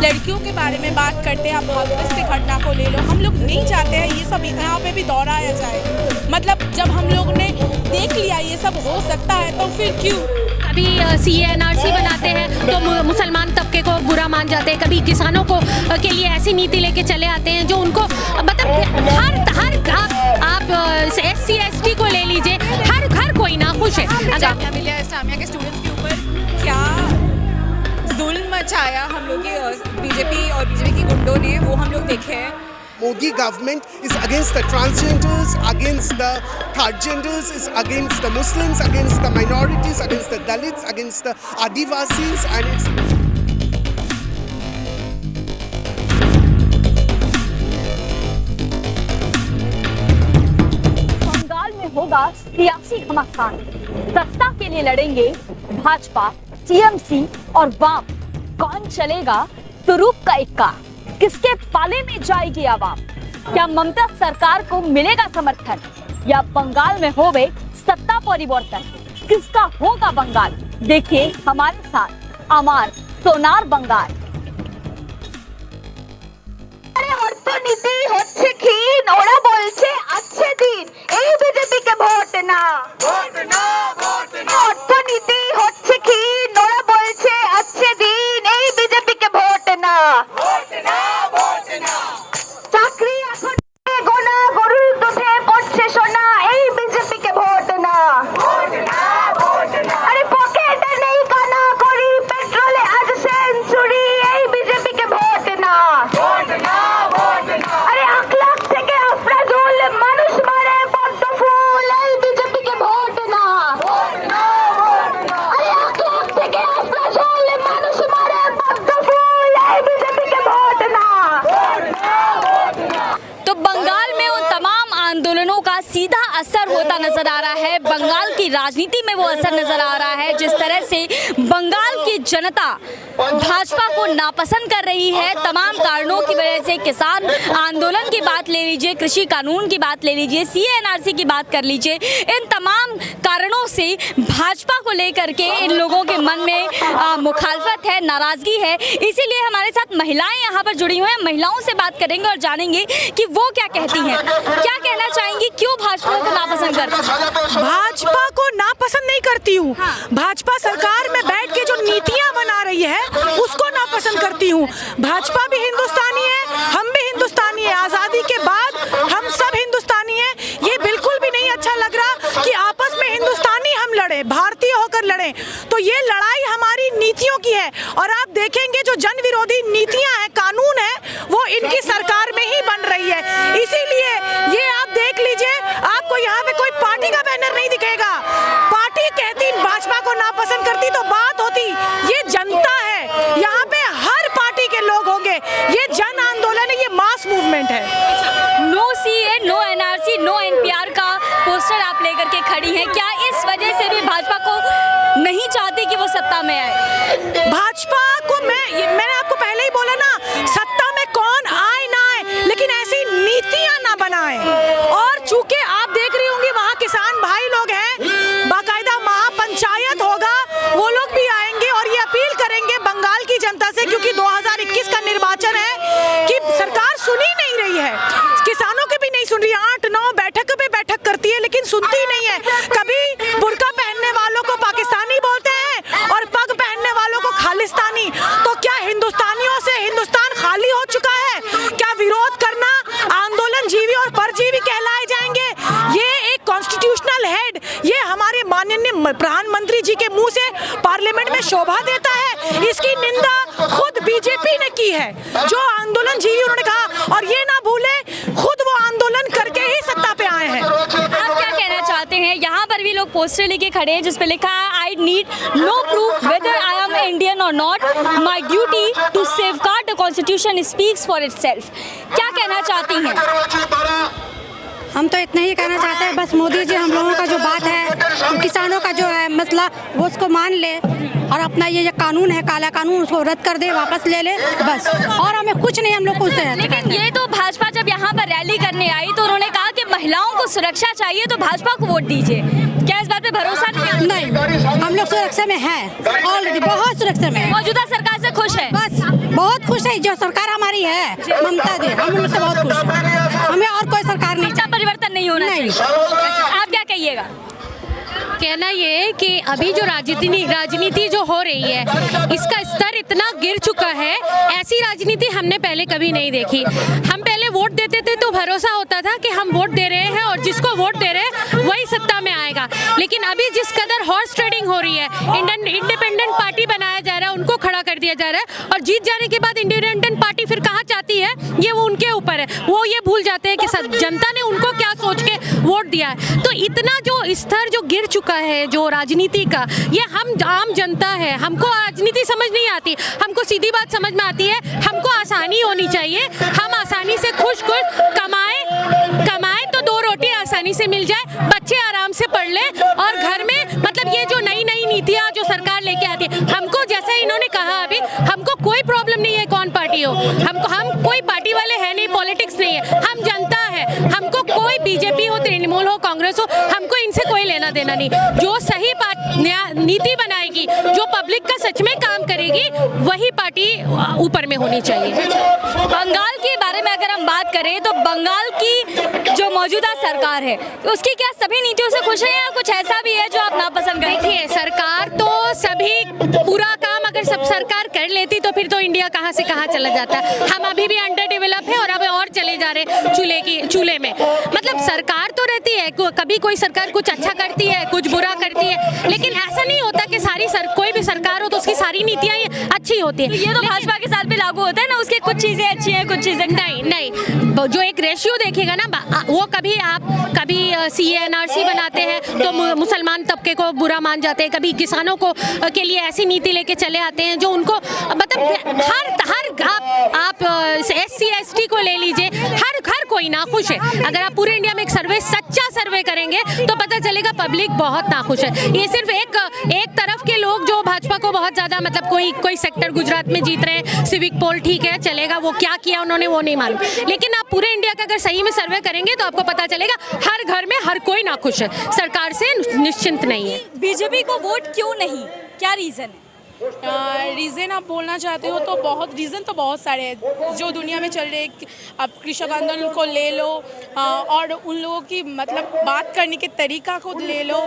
लड़कियों के बारे में बात करते हैं, आप भागवत की घटना को ले लो, हम लोग नहीं चाहते हैं ये सब यहाँ पे भी दोहराया जाए। मतलब जब हम लोग ने देख लिया ये सब हो सकता है तो फिर क्यों? कभी CA/NRC बनाते हैं तो मुसलमान तबके को बुरा मान जाते हैं, कभी किसानों को के लिए ऐसी नीति लेके चले आते हैं जो उनको मतलब हर आप SC/ST को ले लीजिए, हर घर कोई ना खुश है। जामिया मिलिया इस्लामिया के स्टूडेंट्स के ऊपर क्या जुल्म मचाया हम लोग की बीजेपी और बीजेपी की गुंडों ने, वो हम लोग देखे हैं। Modi government is against the transgenders, against the third genders, is against the Muslims, against the minorities, against the Dalits, against the Adivasis, and it's Bengal में होगा सियासी घमासान, सत्ता के लिए लड़ेंगे भाजपा, TMC और वाम। कौन चलेगा तुरुप का इक्का, किसके पाले में जाएगी आवाम? क्या ममता सरकार को मिलेगा समर्थन या बंगाल में होवे सत्ता परिवर्तन? किसका होगा बंगाल? देखिए हमारे साथ अमार सोनार बंगाल। অর্থনীতি হচ্ছে ক্ষীণ, ওরা বলছে আছে দিন, এই বিজেপিকে ভোট না, ভোট না, ভোট না। অর্থনীতি হচ্ছে ক্ষীণ, ওরা বলছে আছে দিন, এই বিজেপিকে ভোট না, ভোট না, ভোট না। চাকরি এখন গোনা, গরুর দুধে পড়ছে সোনা, এই বিজেপিকে ভোট না, ভোট না, ভোট না। আরে পকেটে নেই কানা করি, পেট্রোলে আজ সেঞ্চুরি, এই বিজেপিকে ভোট না, ভোট না। আরে 1 লাখ থেকে আফরাজুল মানুষ মারে পদ্ম ফুল, এই বিজেপিকে ভোট না, ভোট না, ভোট না। আরে 1 লাখ থেকে আফরাজুল মানুষ মারে পদ্ম ফুল, এই বিজেপিকে ভোট না, ভোট না, ভোট না। तो बंगाल में उन तमाम आंदोलनों का सीधा असर होता नजर आ रहा है, बंगाल की राजनीति में वो असर नजर आ रहा है। जिस तरह से बंगाल की जनता भाजपा को नापसंद कर रही है तमाम कारणों की वजह से, किसान आंदोलन की बात ले लीजिए, कृषि कानून की बात ले लीजिए, CA/NRC की बात कर लीजिए, इन तमाम कारणों से भाजपा को लेकर के इन लोगों के मन में मुखालफत है, नाराजगी है। इसीलिए हमारे साथ महिलाएं यहाँ पर जुड़ी हुई हैं, महिलाओं से बात करेंगे और जानेंगे कि वो क्या कहती हैं, क्या कहना चाहेंगी, क्यों भाजपा को नापसंद करती हैं? भाजपा को नापसंद नहीं करती हूँ, भाजपा सरकार में बैठ के जो नीतियाँ बना रही है उसको नापसंद करती हूँ। भाजपा भी हिंदुस्तानी है, हम भी हिंदुस्तानी है, आज़ादी के बाद हम सब हिंदुस्तानी हैं। ये बिल्कुल भी नहीं अच्छा लग रहा कि आपस में हिंदुस्तानी हम लड़े, भारतीय होकर लड़े। तो ये लड़ाई हमारी नीतियों की है और आप देखेंगे जो जन विरोधी नीतियाँ हैं, कानून है, वो इनकी सरकार में ही बन रही है। इसीलिए ये आप देख लीजिए, आपको यहाँ पे कोई पार्टी का बैनर नहीं दिखेगा। पार्टी कहती भाजपा को नापसंद करती तो बात होती, ये जनता है, यहाँ पे हर पार्टी के लोग होंगे। ये जन आंदोलन है, ये मास मूवमेंट है। No CA, no NRC, no NPR का पोस्टर आप लेकर के खड़ी हैं, क्या इस वजह से भी भाजपा को नहीं चाहती कि वो सत्ता में आए? भाजपा को मैंने आपको पहले ही बोला ना, सत्ता में कौन आए ना आए, लेकिन ऐसी नीतियां ना बनाए। और चूंकि आप देख रही होंगी वहाँ किसान भाई लोग हैं, बाकायदा महापंचायत होगा, वो लोग भी आएंगे और ये अपील करेंगे बंगाल की जनता से, क्योंकि 2021 का निर्वाचन है कि सरकार सुनी नहीं रही है, किसानों की भी नहीं सुन रही। 8-9 बैठक पे बैठक करती है लेकिन सुनती नहीं है। कभी बुर्का पहनने वालों को पाकिस्तानी बोलते हैं और पग पहनने वालों को खालिस्तानी। तो क्या हिंदुस्तानियों से हिंदुस्तान खाली हो चुका है? क्या विरोध करना आंदोलन जीवी और परजीवी कहलाए जाएंगे? ये एक कॉन्स्टिट्यूशनल हेड, ये हमारे माननीय प्रधानमंत्री जी के मुंह से पार्लियामेंट में शोभा देता है। इसकी निंदा खुद बीजेपी ने की है, जो आंदोलन जीवी उन्होंने कहा, और ये ना भूले खुद वो आंदोलन करके ही सत्ता पे आए हैं। आप क्या कहना चाहते हैं? यहाँ पर भी लोग पोस्टर लेके खड़े हैं जिस पे लिखा है I need no proof whether I am Indian और not, my duty to safeguard the constitution speaks for itself. क्या कहना चाहती हैं? हम तो इतना ही कहना चाहते हैं, बस मोदी जी हम लोगों का जो बात है, किसानों का जो है मसला, वो उसको मान ले और अपना ये जो कानून है, काला कानून, उसको रद्द कर दे, वापस ले ले, बस। और हमें कुछ नहीं, हम लोग कुछ नहीं। लेकिन ये तो भाजपा जब यहाँ पर रैली करने आई तो उन्होंने कहा कि महिलाओं को सुरक्षा चाहिए तो भाजपा को वोट दीजिए। क्या इस बात पे भरोसा नहीं? नहीं, हम लोग सुरक्षा में हैं, ऑलरेडी बहुत सुरक्षा में। मौजूदा सरकार से खुश है? बस बहुत खुश है जो सरकार हमारी है ममता दी, हम उनसे बहुत खुश हैं। हमें और कोई सरकार नहीं अच्छा परिवर्तन नहीं होना नहीं। चाहिए। आप क्या कहिएगा? कहना ये है कि अभी जो राजनीति जो हो रही है इसका स्तर इतना गिर चुका है, ऐसी राजनीति हमने पहले कभी नहीं देखी। हम पहले वोट देते थे तो भरोसा होता था कि हम वोट दे रहे हैं और जिसको वोट दे रहे हैं वही सत्ता में आएगा, लेकिन अभी जिस कदर हॉर्स ट्रेडिंग हो रही है, इंडिपेंडेंट पार्टी बनाया जा रहा है, उनको खड़ा कर दिया जा रहा है और जीत जाने के बाद इंडिपेंडेंट पार्टी फिर कहाँ चाहती है ये वो उनके ऊपर है। वो ये भूल जाते हैं कि जनता ने उनको क्या सोच के वोट दिया है। तो इतना जो स्तर जो गिर चुका है जो राजनीति का, ये हम आम जनता है, हमको राजनीति समझ नहीं आती, हमको सीधी बात समझ में आती है, हमको आसानी होनी चाहिए, हम आसानी से खुश कमाए तो 2 रोटी आसानी से मिल जाए, बच्चे आराम से पढ़ ले और घर में मतलब ये जो नई नीतियाँ जो सरकार लेके आती है, हमको जैसे इन्होंने कहा अभी, हमको कोई प्रॉब्लम नहीं है कौन पार्टी हो, हम कोई पार्टी वाले हैं नहीं, पॉलिटिक्स नहीं है, हम जनता है, हमको कोई बीजेपी हो, तृणमूल हो, कांग्रेस हो, हमको इनसे कोई लेना देना नहीं। जो सही नीति बनाएगी, जो पब्लिक का सच में काम करेगी, वही पार्टी ऊपर में होनी चाहिए। बंगाल के बारे में अगर हम बात करें तो बंगाल की जो मौजूदा सरकार है उसकी क्या सभी नीतियों से खुश है या कुछ ऐसा भी है जो आप नापसंद करें? देखिए, सरकार तो सभी पूरा काम अगर सब सरकार कर लेती तो फिर तो इंडिया कहाँ से कहाँ चला जाता। हम अभी भी अंडर डेवलप है और अब और चले जा रहे चूल्हे में। मतलब सरकार तो रहती है, कभी कोई सरकार कुछ अच्छा करती है, कुछ बुरा करती है, लेकिन ऐसा नहीं होता कि कोई भी सरकार हो तो उसकी सारी नीतियाँ अच्छी होती है। तो ये तो भाजपा के साथ भी लागू होता है ना, उसके कुछ चीजें अच्छी हैं, कुछ चीजें नहीं। जो एक रेशियो देखेगा ना, वो कभी CNRC बनाते हैं तो मुसलमान तबके को बुरा मान जाते हैं, कभी किसानों को के लिए ऐसी नीति लेके चले आते हैं जो उनको मतलब हर आप SC ST को ले लीजिए, हर कोई नाखुश है। अगर आप पूरे इंडिया में एक सच्चा सर्वे करेंगे तो पता चलेगा पब्लिक बहुत नाखुश है। ये सिर्फ एक तरफ के लोग जो भाजपा को बहुत ज्यादा मतलब कोई सेक्टर गुजरात में जीत रहे हैं, सिविक पोल ठीक है चलेगा, वो क्या किया उन्होंने वो नहीं मालूम, लेकिन आप पूरे इंडिया का अगर सही में सर्वे करेंगे तो आपको पता चलेगा हर घर में हर कोई नाखुश है, सरकार से निश्चिंत नहीं है। बीजेपी को वोट क्यों नहीं, क्या रीजन है? रीज़न आप बोलना चाहते हो तो बहुत सारे हैं जो दुनिया में चल रहे। अब कृषक आंदोलन को ले लो और उन लोगों की मतलब बात करने के तरीका को ले लो,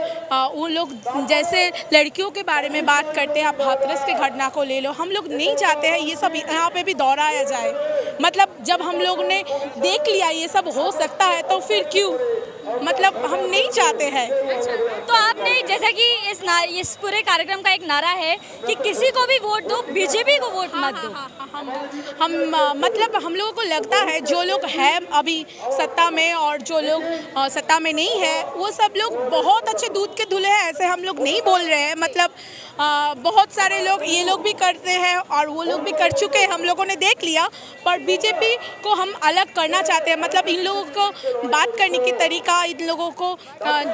उन लोग जैसे लड़कियों के बारे में बात करते हैं, आप हाथरस की घटना को ले लो, हम लोग नहीं चाहते हैं ये सब यहाँ पे भी दोहराया जाए। मतलब जब हम लोग ने देख लिया ये सब हो सकता है तो फिर क्यों, मतलब हम नहीं चाहते हैं। तो आपने जैसा कि इस पूरे कार्यक्रम का एक नारा है कि किसी को भी वोट दो, बीजेपी को वोट मत दो। हम मतलब हम लोगों को लगता है जो लोग हैं अभी सत्ता में और जो लोग सत्ता में नहीं है वो सब लोग बहुत अच्छे दूध के धुले हैं, ऐसे हम लोग नहीं बोल रहे हैं। मतलब बहुत सारे लोग ये लोग भी करते हैं और वो लोग भी कर चुके हैं, हम लोगों ने देख लिया। पर बीजेपी को हम अलग करना चाहते हैं, मतलब इन लोगों को बात करने की तरीका, इन लोगों को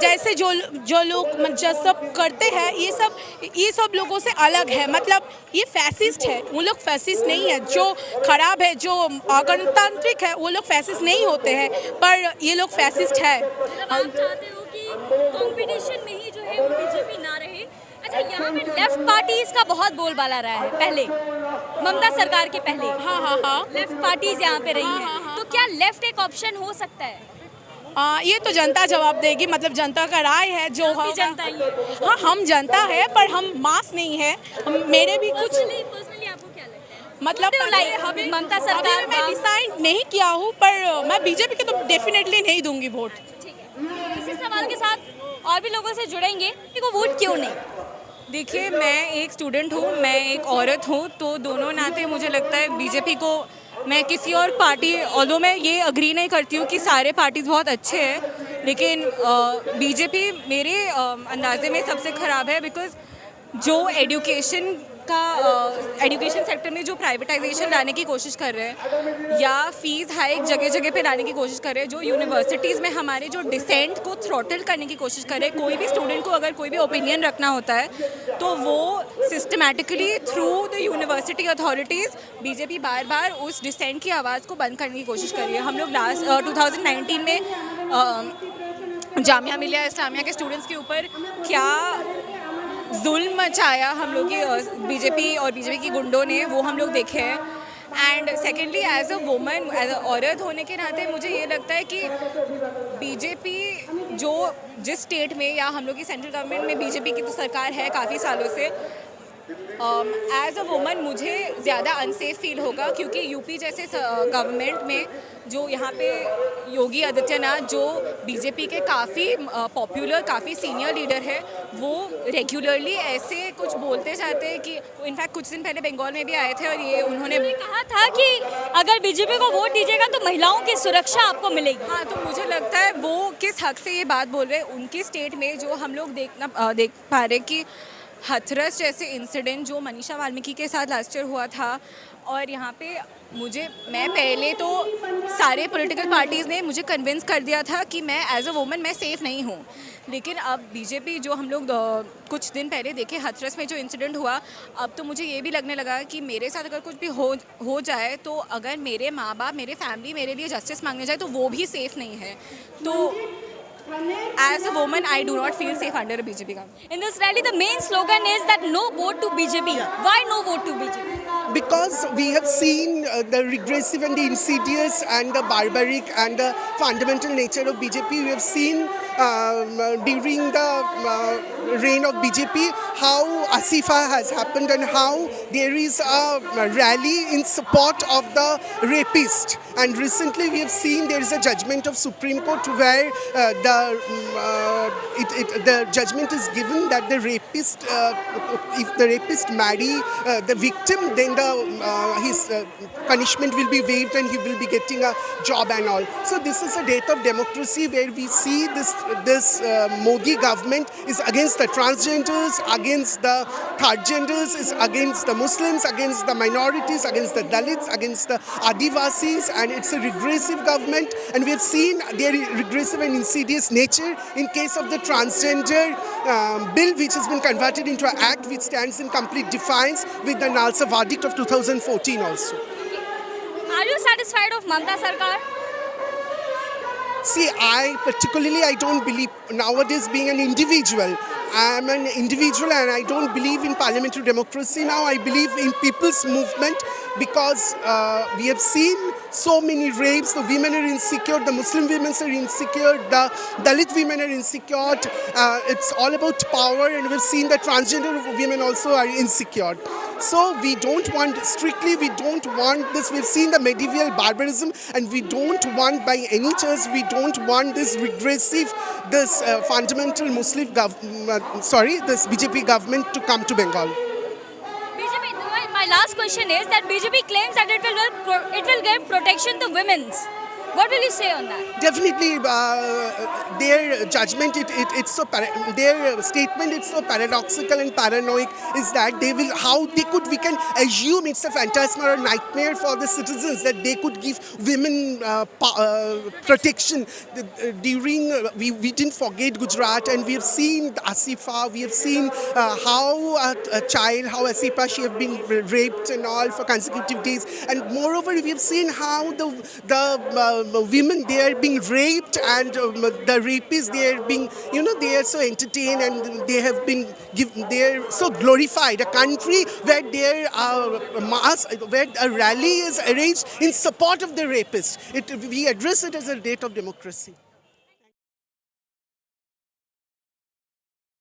जैसे जो लोग सब करते हैं ये सब लोगों से अलग है। मतलब ये फैसिस्ट है, वो लोग फैसिस्ट नहीं है। जो खराब है, जो अगणतांत्रिक है, वो लोग फैसिस्ट नहीं होते हैं, पर ये लोग फैसिस्ट है। आप चाहते हो कि कंपटीशन में ही जो है वो बीजेपी ना रहे। अच्छा, यहाँ पे लेफ्ट पार्टीज का बहुत बोलबाला रहा है पहले, ममता सरकार के पहले। हाँ, लेफ्ट पार्टीज यहाँ पे रही है, तो क्या लेफ्ट एक ऑप्शन हो सकता है? ये तो जनता जवाब देगी, मतलब जनता का राय है जो जनता ही है। हाँ, हम जनता है पर हम मास नहीं है। मेरे भी कुछ पर्सनली आपको क्या लगता है, मतलब ममता सरकार मैं डिसाइड नहीं किया हूँ, पर मैं बीजेपी के तो डेफिनेटली नहीं दूंगी वोट। ठीक है, इसी सवाल के साथ और भी लोगों से जुड़ेंगे कि वो वोट क्यों नहीं। देखिए, मैं एक स्टूडेंट हूँ, मैं एक औरत हूँ, तो दोनों नाते मुझे लगता है बीजेपी को, मैं किसी और पार्टी, ऑल्दो मैं ये अग्री नहीं करती हूँ कि सारे पार्टीज बहुत अच्छे हैं, लेकिन बीजेपी मेरे अंदाजे में सबसे ख़राब है। बिकॉज जो एजुकेशन सेक्टर में जो प्राइवेटाइजेशन लाने की कोशिश कर रहे हैं या फीस हाइक जगह जगह पे लाने की कोशिश कर रहे हैं, जो यूनिवर्सिटीज़ में हमारे जो डिसेंट को थ्रॉटल करने की कोशिश कर रहे हैं। कोई भी स्टूडेंट को अगर कोई भी ओपिनियन रखना होता है तो वो systematically through the university authorities BJP बार बार उस डिसेंट की आवाज़ को बंद करने की कोशिश कर रही है। हम लोग लास्ट 2019 में जामिया मिलिया इस्लामिया के स्टूडेंट्स के ऊपर क्या जुल्म मचाया हम लोग की बीजेपी और बीजेपी की गुंडों ने, वो हम लोग देखे हैं। And secondly as a woman, as a औरत होने के नाते मुझे ये लगता है कि बीजेपी जो जिस स्टेट में या हम लोग की सेंट्रल गवर्नमेंट में बीजेपी की तो सरकार है काफ़ी सालों से, एज अ वुमन मुझे ज़्यादा अनसेफ फील होगा, क्योंकि यूपी जैसे गवर्नमेंट में जो यहाँ पे योगी आदित्यनाथ जो बीजेपी के काफ़ी पॉपुलर काफ़ी सीनियर लीडर है, वो रेगुलरली ऐसे कुछ बोलते जाते हैं कि इनफैक्ट कुछ दिन पहले बंगाल में भी आए थे और ये उन्होंने कहा था कि अगर बीजेपी को वोट दीजिएगा तो महिलाओं की सुरक्षा आपको मिलेगी। हाँ, तो मुझे लगता है वो किस हक से ये बात बोल रहे हैं। उनकी स्टेट में जो हम लोग देख पा रहे कि हथरस जैसे इंसिडेंट जो मनीषा वाल्मीकि के साथ लास्ट ईयर हुआ था, और यहाँ पे मैं पहले तो सारे पॉलिटिकल पार्टीज़ ने मुझे कन्विंस कर दिया था कि मैं एज अ वुमन मैं सेफ़ नहीं हूँ, लेकिन अब बीजेपी जो हम लोग कुछ दिन पहले देखे हथरस में जो इंसिडेंट हुआ, अब तो मुझे ये भी लगने लगा कि मेरे साथ अगर कुछ भी हो जाए तो अगर मेरे माँ बाप मेरे फैमिली मेरे लिए जस्टिस मांगने जाए तो वो भी सेफ़ नहीं है। तो as a woman, I do not feel safe under a BJP government. In this rally, the main slogan is that no vote to BJP. Why no vote to BJP? Because we have seen the regressive and the insidious and the barbaric and the fundamental nature of BJP. We have seen during the reign of BJP how Asifa has happened and how there is a rally in support of the rapist. And recently we have seen there is a judgment of Supreme Court where the judgment is given that the rapist, if the rapist marry the victim, then his punishment will be waived and he will be getting a job and all. So this is a death of democracy where we see this Modi government is against the transgenders, against the third genders, is against the Muslims, against the minorities, against the Dalits, against the Adivasis, and it's a regressive government. And we have seen their regressive and insidious nature in case of the transgender bill, which has been converted into an act which stands in complete defiance with the Nalsa verdict of 2014 also. Are you satisfied of Mamata Sarkar? See, I don't believe nowadays being an individual. I am an individual and I don't believe in parliamentary democracy now. I believe in people's movement because we have seen so many rapes. The women are insecure, the Muslim women are insecure, the Dalit women are insecure. It's all about power, and we've seen that transgender women also are insecure. So we don't want this. We've seen the medieval barbarism, and we don't want by any chance, we don't want this regressive, this fundamental Muslim this BJP government to come to Bengal. My last question is that BJP claims that it will give protection to women's. What will you say on that? Definitely, their judgment, their statement, it's so paradoxical and paranoid. Is that we can assume it's a phantasma or nightmare for the citizens that they could give women protection. We didn't forget Gujarat, and we have seen Asifa. We have seen how Asifa, she have been raped and all for consecutive days, and moreover we have seen how the women, they are being raped, and the rapists, they are being, they are so entertained, and they have been they are so glorified. A country where where a rally is arranged in support of the rapist. We address it as a death of democracy.